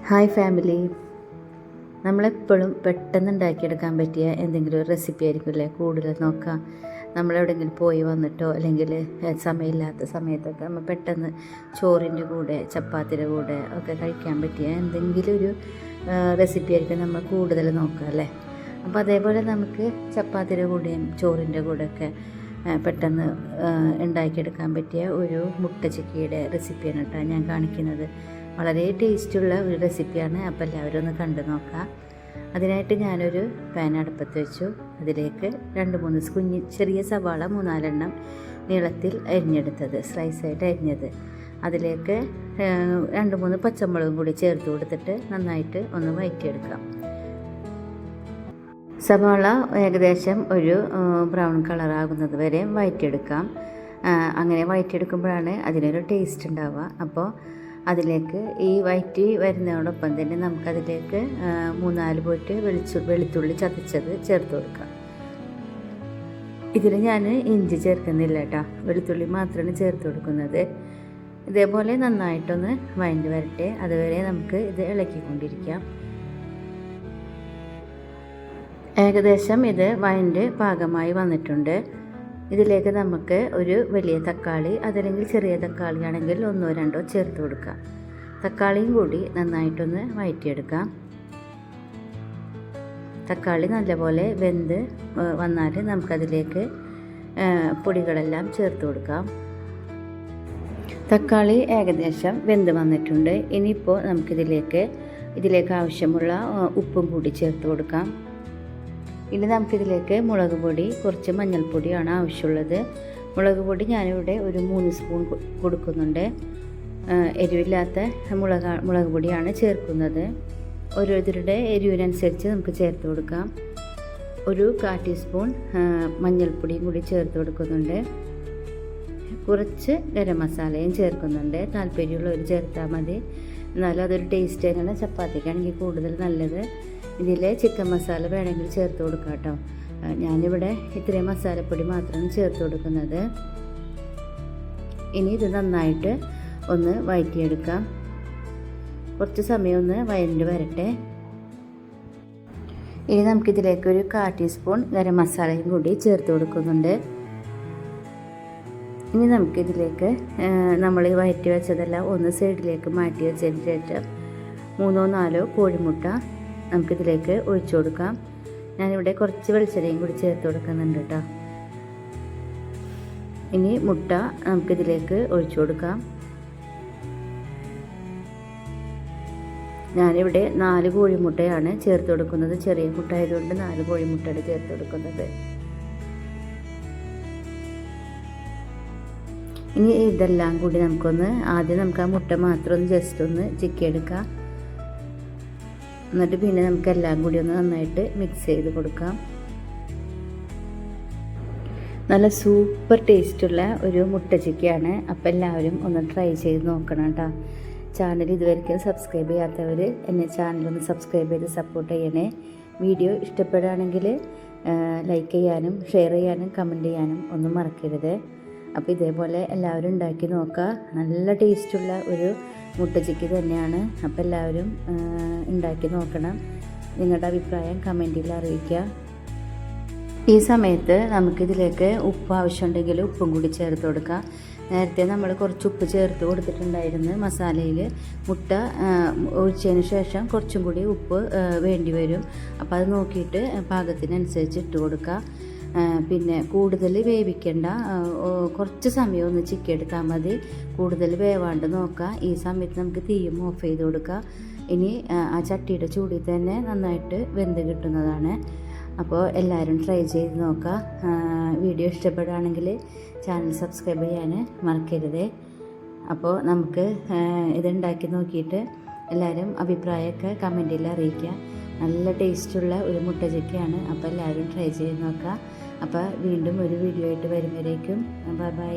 Hi family. നമ്മളെപ്പോഴും പെട്ടെന്ന് ഉണ്ടാക്കിയെടുക്കാൻ പറ്റിയ എന്തെങ്കിലും ഒരു റെസിപ്പി ആയിരിക്കുമല്ലേ കൂടുതൽ നോക്കാം. നമ്മളെവിടെയെങ്കിലും പോയി വന്നിട്ടോ അല്ലെങ്കിൽ സമയമില്ലാത്ത സമയത്തൊക്കെ നമ്മൾ പെട്ടെന്ന് ചോറിൻ്റെ കൂടെ ചപ്പാത്തിയുടെ കൂടെ ഒക്കെ കഴിക്കാൻ പറ്റിയ എന്തെങ്കിലും ഒരു റെസിപ്പി ആയിരിക്കും നമ്മൾ കൂടുതൽ നോക്കുക അല്ലേ. അപ്പോൾ അതേപോലെ നമുക്ക് ചപ്പാത്തിയുടെ കൂടെയും ചോറിൻ്റെ കൂടെയൊക്കെ പെട്ടെന്ന് ഉണ്ടാക്കിയെടുക്കാൻ പറ്റിയ ഒരു മുട്ട ചിക്കിയുടെ റെസിപ്പിയാണ് കേട്ടോ ഞാൻ കാണിക്കുന്നത്. വളരെ ടേസ്റ്റുള്ള ഒരു റെസിപ്പിയാണ്. അപ്പോൾ എല്ലാവരും ഒന്ന് കണ്ടു നോക്കാം. അതിനായിട്ട് ഞാനൊരു പാൻ അടുപ്പത്ത് വെച്ചു. അതിലേക്ക് 2-3 ചെറിയ സവാള 3-4 നീളത്തിൽ അരിഞ്ഞെടുത്തത്, സ്ലൈസായിട്ട് അരിഞ്ഞത്, അതിലേക്ക് 2-3 പച്ചമുളകും കൂടി ചേർത്ത് കൊടുത്തിട്ട് നന്നായിട്ട് ഒന്ന് വഴറ്റിയെടുക്കാം. സവാള ഏകദേശം ഒരു ബ്രൗൺ കളറാകുന്നത് വരെ വഴറ്റിയെടുക്കാം. അങ്ങനെ വഴറ്റിയെടുക്കുമ്പോഴാണ് അതിനൊരു ടേസ്റ്റ് ഉണ്ടാവുക. അപ്പോൾ അതിലേക്ക് ഈ വഴറ്റി വരുന്നതോടൊപ്പം തന്നെ നമുക്കതിലേക്ക് 3-4 പോയിട്ട് വെളുത്തുള്ളി ചതച്ചത് ചേർത്ത് കൊടുക്കാം. ഇതിൽ ഞാൻ ഇഞ്ചി ചേർക്കുന്നില്ല കേട്ടോ, വെളുത്തുള്ളി മാത്രമാണ് ചേർത്ത് കൊടുക്കുന്നത്. ഇതേപോലെ നന്നായിട്ടൊന്ന് വഴണ്ടി വരട്ടെ, അതുവരെ നമുക്ക് ഇത് ഇളക്കിക്കൊണ്ടിരിക്കാം. ഏകദേശം ഇത് വഴണ്ട് പാകമായി വന്നിട്ടുണ്ട്. ഇതിലേക്ക് നമുക്ക് ഒരു വലിയ തക്കാളി, അതല്ലെങ്കിൽ ചെറിയ തക്കാളി ആണെങ്കിൽ 1-2 ചേർത്ത് കൊടുക്കാം. തക്കാളിയും കൂടി നന്നായിട്ടൊന്ന് വഴറ്റിയെടുക്കാം. തക്കാളി നല്ലപോലെ വെന്ത് വന്നാൽ നമുക്കതിലേക്ക് പൊടികളെല്ലാം ചേർത്ത് കൊടുക്കാം. തക്കാളി ഏകദേശം വെന്ത് വന്നിട്ടുണ്ട്. ഇനിയിപ്പോൾ ഇതിലേക്ക് ആവശ്യമുള്ള ഉപ്പും കൂടി ചേർത്ത് കൊടുക്കാം. ഇനി നമുക്കിതിലേക്ക് മുളക് പൊടി, കുറച്ച് മഞ്ഞൾപ്പൊടിയാണ് ആവശ്യമുള്ളത്. മുളക് പൊടി ഞാനിവിടെ ഒരു 3 സ്പൂൺ കൊടുക്കുന്നുണ്ട്. എരിവില്ലാത്ത മുളക് പൊടിയാണ് ചേർക്കുന്നത്. ഓരോരുത്തരുടെ എരിവിനനുസരിച്ച് നമുക്ക് ചേർത്ത് കൊടുക്കാം. ഒരു 1/4 ടീസ്പൂൺ മഞ്ഞൾപ്പൊടിയും കൂടി ചേർത്ത് കൊടുക്കുന്നുണ്ട്. കുറച്ച് ഗരം മസാലയും ചേർക്കുന്നുണ്ട്. താല്പര്യമുള്ളവർ ചേർത്താൽ മതി, എന്നാലും അതൊരു ടേസ്റ്റ് തന്നെയാണ്. ചപ്പാത്തിക്കാണെങ്കിൽ കൂടുതൽ നല്ലത്. ഇതിൽ ചിക്കൻ മസാല വേണമെങ്കിൽ ചേർത്ത് കൊടുക്കാം കേട്ടോ. ഞാനിവിടെ ഇത്രയും മസാലപ്പൊടി മാത്രമാണ് ചേർത്ത് കൊടുക്കുന്നത്. ഇനി ഇത് നന്നായിട്ട് ഒന്ന് വഴറ്റിയെടുക്കാം. കുറച്ച് സമയം ഒന്ന് വഴണ്ട് വരട്ടെ. ഇനി നമുക്കിതിലേക്ക് ഒരു 1/4 ടീസ്പൂൺ ഗരം മസാലയും കൂടി ചേർത്ത് കൊടുക്കുന്നുണ്ട്. ഇനി നമുക്കിതിലേക്ക് നമ്മൾ വഴറ്റി വെച്ചതെല്ലാം ഒന്ന് സൈഡിലേക്ക് മാറ്റി വെച്ചതിന് ശേഷം 3-4 കോഴിമുട്ട നമുക്കിതിലേക്ക് ഒഴിച്ചു കൊടുക്കാം. ഞാനിവിടെ കുറച്ച് വെളിച്ചെണ്ണയും കൂടി ചേർത്ത് കൊടുക്കുന്നുണ്ട് കേട്ടോ. ഇനി മുട്ട നമുക്കിതിലേക്ക് ഒഴിച്ചു കൊടുക്കാം. ഞാനിവിടെ 4 കോഴിമുട്ടയാണ് ചേർത്ത് കൊടുക്കുന്നത്. ചെറിയ മുട്ട ആയതുകൊണ്ട് 4 കോഴിമുട്ടയാണ് ചേർത്ത് കൊടുക്കുന്നത്. ഇനി ഇതെല്ലാം കൂടി ആദ്യം നമുക്ക് ആ മുട്ട മാത്രം ഒന്ന് ജസ്റ്റ് ഒന്ന് ചിക്കിയെടുക്കാം. എന്നിട്ട് പിന്നെ നമുക്ക് എല്ലാം കൂടി ഒന്ന് നന്നായിട്ട് മിക്സ് ചെയ്ത് കൊടുക്കാം. നല്ല സൂപ്പർ ടേസ്റ്റുള്ള ഒരു മുട്ട ചിക്കിയാണ്. അപ്പോൾ എല്ലാവരും ഒന്ന് ട്രൈ ചെയ്ത് നോക്കണം കേട്ടോ. ചാനൽ ഇതുവരെയ്ക്കും സബ്സ്ക്രൈബ് ചെയ്യാത്തവർ എന്നെ ചാനലൊന്ന് സബ്സ്ക്രൈബ് ചെയ്ത് സപ്പോർട്ട് ചെയ്യണേ. വീഡിയോ ഇഷ്ടപ്പെടുകയാണെങ്കിൽ ലൈക്ക് ചെയ്യാനും ഷെയർ ചെയ്യാനും കമൻറ്റ് ചെയ്യാനും ഒന്നും മറക്കരുത്. അപ്പോൾ ഇതേപോലെ എല്ലാവരും ഉണ്ടാക്കി നോക്കുക. നല്ല ടേസ്റ്റുള്ള ഒരു മുട്ട ചിക്കി തന്നെയാണ്. അപ്പോൾ എല്ലാവരും ഉണ്ടാക്കി നോക്കണം. നിങ്ങളുടെ അഭിപ്രായം കമൻറ്റിൽ അറിയിക്കുക. ഈ സമയത്ത് നമുക്കിതിലേക്ക് ഉപ്പ് ആവശ്യമുണ്ടെങ്കിൽ ഉപ്പും കൂടി ചേർത്ത് കൊടുക്കുക. നേരത്തെ നമ്മൾ കുറച്ച് ഉപ്പ് ചേർത്ത് കൊടുത്തിട്ടുണ്ടായിരുന്നു മസാലയിൽ. മുട്ട ഒഴിച്ചതിന് ശേഷം കുറച്ചും കൂടി ഉപ്പ് വേണ്ടി വരും. അപ്പോൾ അത് നോക്കിയിട്ട് പാകത്തിനനുസരിച്ച് ഇട്ട് കൊടുക്കുക. പിന്നെ കൂടുതൽ വേവിക്കേണ്ട, കുറച്ച് സമയം ഒന്ന് ചിക്കിയെടുത്താൽ മതി. കൂടുതൽ വേവാണ്ട് നോക്കുക. ഈ സമയത്ത് നമുക്ക് തീയും ഓഫ് ചെയ്ത് കൊടുക്കുക. ഇനി ആ ചട്ടിയുടെ ചൂടിൽ തന്നെ നന്നായിട്ട് വെന്ത് കിട്ടുന്നതാണ്. അപ്പോൾ എല്ലാവരും ട്രൈ ചെയ്ത് നോക്കുക. വീഡിയോ ഇഷ്ടപ്പെടുകയാണെങ്കിൽ ചാനൽ സബ്സ്ക്രൈബ് ചെയ്യാൻ മറക്കരുത്. അപ്പോൾ നമുക്ക് ഇതുണ്ടാക്കി നോക്കിയിട്ട് എല്ലാവരും അഭിപ്രായമൊക്കെ കമൻറ്റിൽ അറിയിക്കുക. നല്ല ടേസ്റ്റുള്ള ഒരു മുട്ട ചിക്കയാണ്. അപ്പോൾ എല്ലാവരും ട്രൈ ചെയ്ത് നോക്കുക. അപ്പോൾ വീണ്ടും ഒരു വീഡിയോ ആയിട്ട് വരുമ്പോഴേക്കും ബൈ ബൈ.